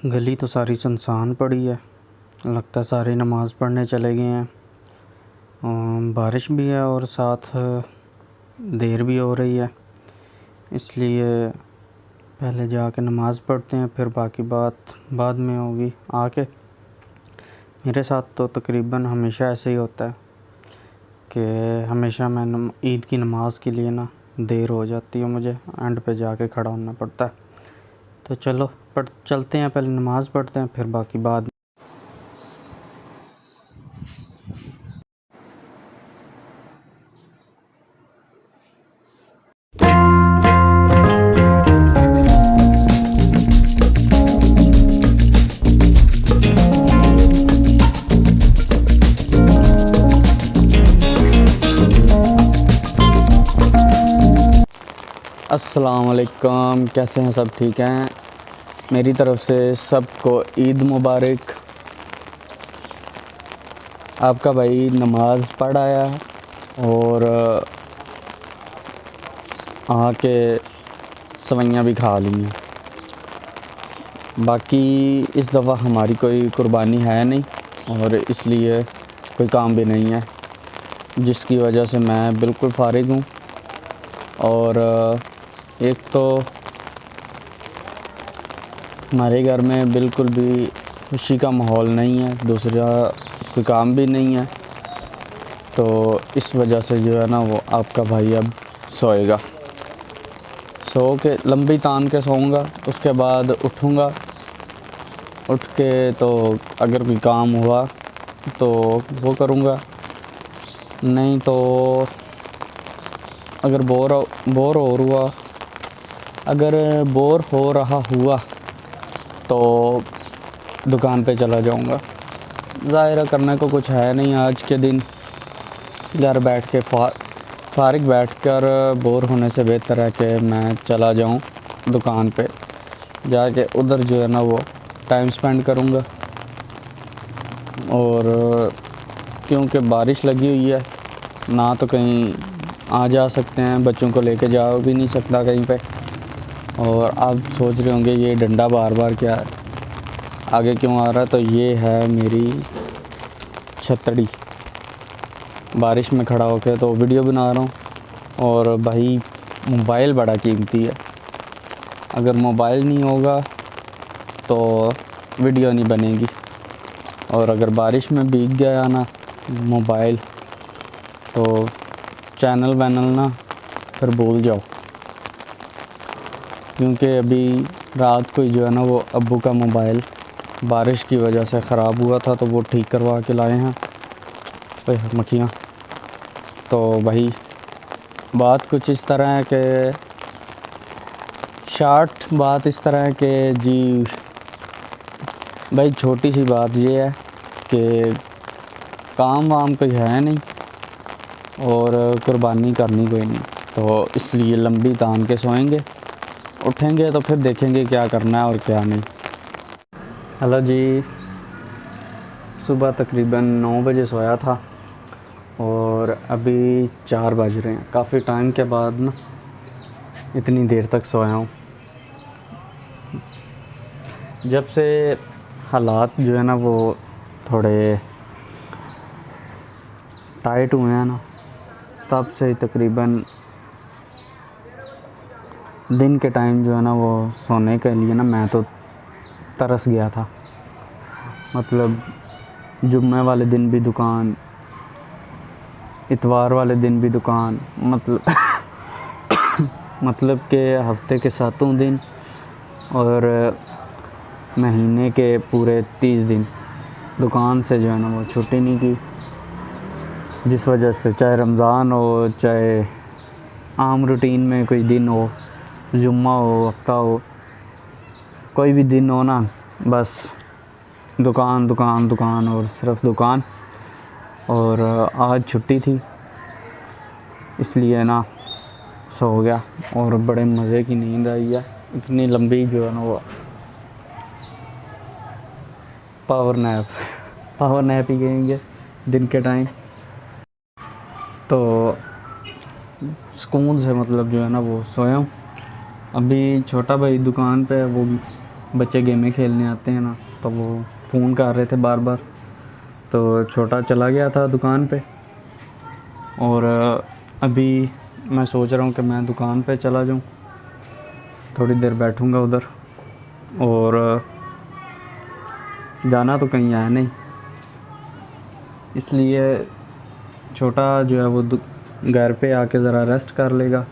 गली तो सारी सुनसान पड़ी है, लगता है सारे नमाज़ पढ़ने चले गए हैं। बारिश भी है और साथ देर भी हो रही है, इसलिए पहले जाके नमाज़ पढ़ते हैं, फिर बाकी बात बाद में होगी आके। मेरे साथ तो तकरीबन हमेशा ऐसे ही होता है कि हमेशा मैं ईद की नमाज़ के लिए ना देर हो जाती है, मुझे एंड पे जाके खड़ा होना पड़ता है। तो चलो चलते हैं, पहले नमाज़ पढ़ते हैं, फिर बाकी बाद। अस्सलाम वालेकुम, कैसे हैं सब? ठीक हैं? मेरी तरफ़ से सबको ईद मुबारक। आपका भाई नमाज़ पढ़ आया और आके सवैयाँ भी खा ली हैं। बाकी इस दफ़ा हमारी कोई कुर्बानी है नहीं और इसलिए कोई काम भी नहीं है, जिसकी वजह से मैं बिल्कुल फ़ारिग हूँ। और एक तो हमारे घर में बिल्कुल भी खुशी का माहौल नहीं है, दूसरा कोई काम भी नहीं है, तो इस वजह से जो है ना वो आपका भाई अब सोएगा। सो के लंबी तान के सोऊंगा, उसके बाद उठूंगा, उठ के तो अगर कोई काम हुआ तो वो करूंगा, नहीं तो अगर बोर हो रहा हुआ तो दुकान पे चला जाऊंगा। ज़ाहिर करने को कुछ है नहीं आज के दिन, घर बैठ के फारिग बैठकर बोर होने से बेहतर है कि मैं चला जाऊं दुकान पे, जाके उधर जो है ना वो टाइम स्पेंड करूंगा। और क्योंकि बारिश लगी हुई है, ना तो कहीं आ जा सकते हैं, बच्चों को लेके जा भी नहीं सकता कहीं पे। और आप सोच रहे होंगे ये डंडा बार बार क्या है, आगे क्यों आ रहा है, तो ये है मेरी छतरी। बारिश में खड़ा होकर तो वीडियो बना रहा हूँ। और भाई मोबाइल बड़ा कीमती है, अगर मोबाइल नहीं होगा तो वीडियो नहीं बनेगी, और अगर बारिश में भीग गया ना मोबाइल तो चैनल वैनल ना फिर भूल जाओ। क्योंकि अभी रात को ही जो है ना वो अब्बू का मोबाइल बारिश की वजह से ख़राब हुआ था, तो वो ठीक करवा के लाए हैं मक्खियाँ। तो भाई बात कुछ इस तरह है कि शार्ट बात इस तरह है कि जी भाई छोटी सी बात ये है कि काम वाम कोई है नहीं और कुर्बानी करनी कोई नहीं, तो इसलिए लंबी तान के सोएंगे, उठेंगे तो फिर देखेंगे क्या करना है और क्या नहीं। हेलो जी, सुबह तकरीबन 9 बजे सोया था और अभी 4 बज रहे हैं। काफ़ी टाइम के बाद ना इतनी देर तक सोया हूँ। जब से हालात जो है ना वो थोड़े टाइट हुए हैं ना, तब से तकरीबन दिन के टाइम जो है ना वो सोने के लिए ना मैं तो तरस गया था। मतलब जुम्मे वाले दिन भी दुकान, इतवार वाले दिन भी दुकान, मतलब के हफ्ते के 7 दिन और महीने के पूरे 30 दिन दुकान से जो है ना वो छुट्टी नहीं की, जिस वजह से चाहे रमज़ान हो, चाहे आम रूटीन में कोई दिन हो, जुम्मा हो, हफ्ता हो, कोई भी दिन हो ना, बस दुकान दुकान दुकान और सिर्फ दुकान। और आज छुट्टी थी इसलिए ना सो गया और बड़े मज़े की नींद आई है। इतनी लंबी जो है ना वो पावर नैप ही कहेंगे, दिन के टाइम। तो सुकून से मतलब जो है ना वो सोया हूँ। अभी छोटा भाई दुकान पे, वो बच्चे गेमें खेलने आते हैं ना, तो वो फ़ोन कर रहे थे बार बार। तो छोटा चला गया था दुकान पे, और अभी मैं सोच रहा हूँ कि मैं दुकान पे चला जाऊँ, थोड़ी देर बैठूँगा उधर। और जाना तो कहीं है नहीं, इसलिए छोटा जो है वो घर पे आके ज़रा रेस्ट कर लेगा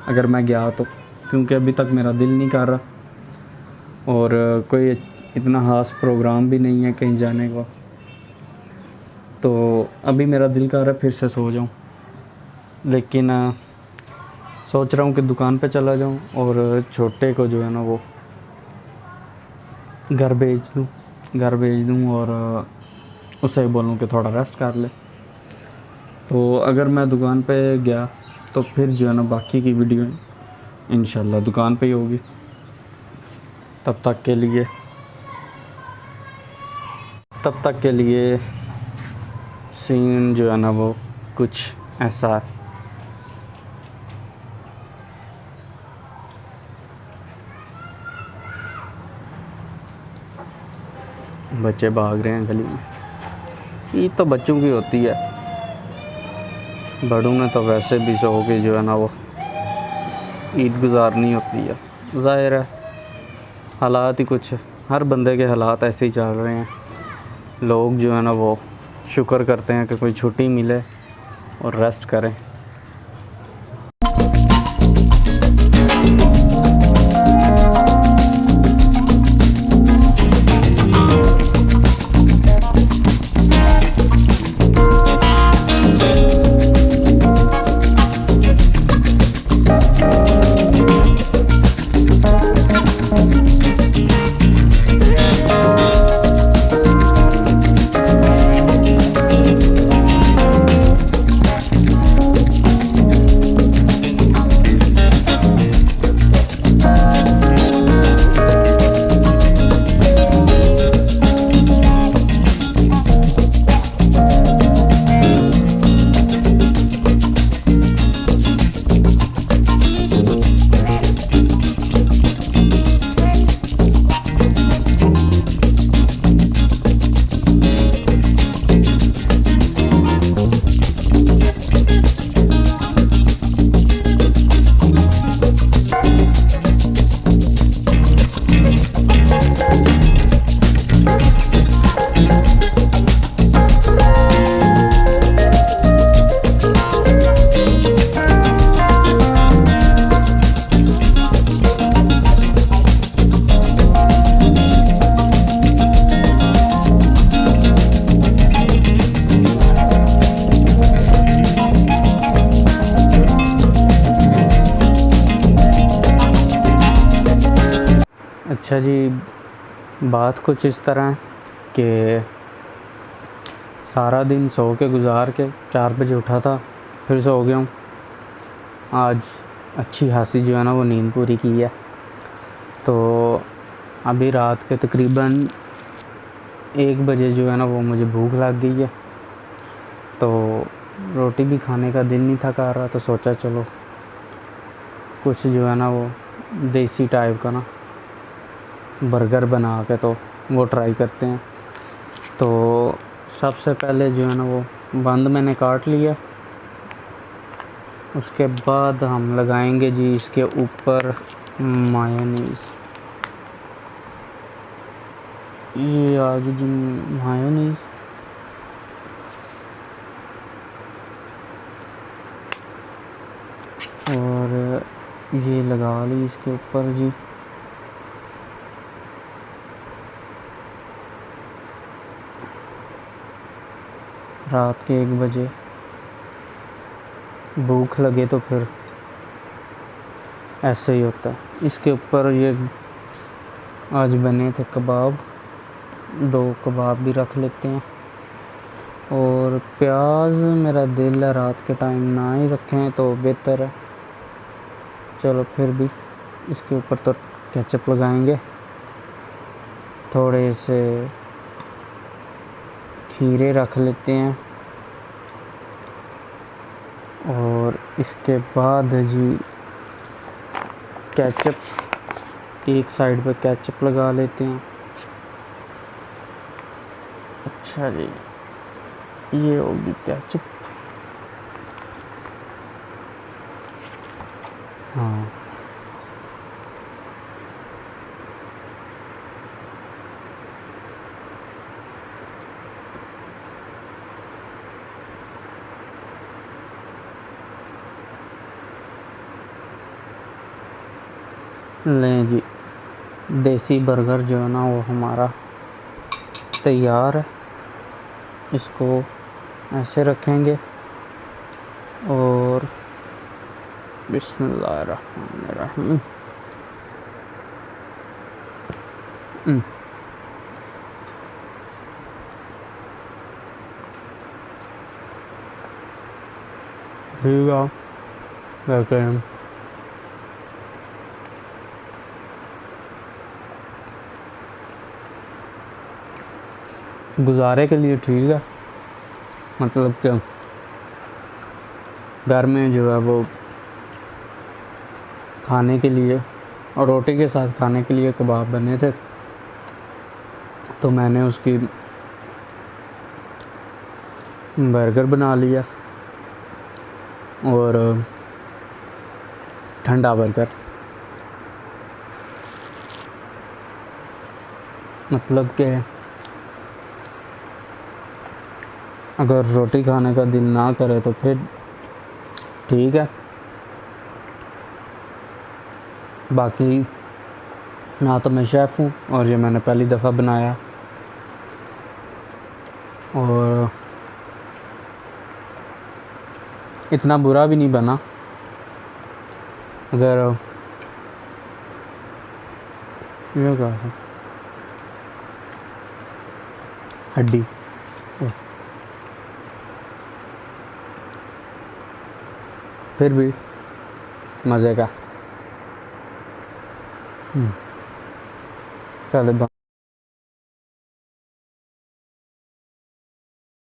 अगर मैं गया तो, क्योंकि अभी तक मेरा दिल नहीं कर रहा और कोई इतना ख़ास प्रोग्राम भी नहीं है कहीं जाने का। तो अभी मेरा दिल कर रहा है फिर से सो जाऊं, लेकिन सोच रहा हूं कि दुकान पे चला जाऊं और छोटे को जो है ना वो घर भेज दूं और उसे बोलूं कि थोड़ा रेस्ट कर ले। तो अगर मैं दुकान पे गया तो फिर जो है ना बाकी की वीडियो इंशाल्लाह दुकान पे ही होगी। तब तक के लिए सीन जो है ना वो कुछ ऐसा है। बच्चे भाग रहे हैं गली में। ईद तो बच्चों की होती है, बड़ों ने तो वैसे भी सो के जो है ना वो ईद गुजारनी होती है। ज़ाहिर है हालात ही कुछ, हर बंदे के हालात ऐसे ही चल रहे हैं। लोग जो है ना वो शुक्र करते हैं कि कोई छुट्टी मिले और रेस्ट करें। अच्छा जी, बात कुछ इस तरह है कि सारा दिन सो के गुजार के 4 बजे उठा था, फिर सो गया हूँ। आज अच्छी खासी जो है ना वो नींद पूरी की है। तो अभी रात के तकरीबन 1 बजे जो है ना वो मुझे भूख लग गई है। तो रोटी भी खाने का दिल नहीं था कर रहा, तो सोचा चलो कुछ जो है ना वो देसी टाइप का ना बर्गर बना के तो वो ट्राई करते हैं। तो सबसे पहले जो है ना वो बंद मैंने काट लिया, उसके बाद हम लगाएंगे जी इसके ऊपर मायोनीज़। ये आ गई जी मायोनीज़। और ये लगा ली इसके ऊपर जी। रात के 1 बजे भूख लगे तो फिर ऐसे ही होता है। इसके ऊपर ये आज बने थे कबाब, 2 कबाब भी रख लेते हैं। और प्याज मेरा दिल है रात के टाइम ना ही रखें तो बेहतर है, चलो फिर भी इसके ऊपर तो केचप लगाएंगे, थोड़े से खीरे रख लेते हैं और इसके बाद जी केचप, एक साइड पे केचप लगा लेते हैं। अच्छा जी, ये होगी केचप। हाँ, लें जी, देसी बर्गर जो है ना वो हमारा तैयार है। इसको ऐसे रखेंगे और बिस्मिल्लाहिर्रहमानिर्रहीम। ठीक है, कहते हैं गुजारे के लिए ठीक है। मतलब कि घर में जो है वो खाने के लिए और रोटी के साथ खाने के लिए कबाब बने थे, तो मैंने उसकी बर्गर बना लिया और ठंडा बर्गर। मतलब कि अगर रोटी खाने का दिल ना करे तो फिर ठीक है, बाकी ना तो मैं शेफ़ हूँ और ये मैंने पहली दफ़ा बनाया और इतना बुरा भी नहीं बना। अगर ये क्या है, हड्डी, फिर भी मज़े का। चलो।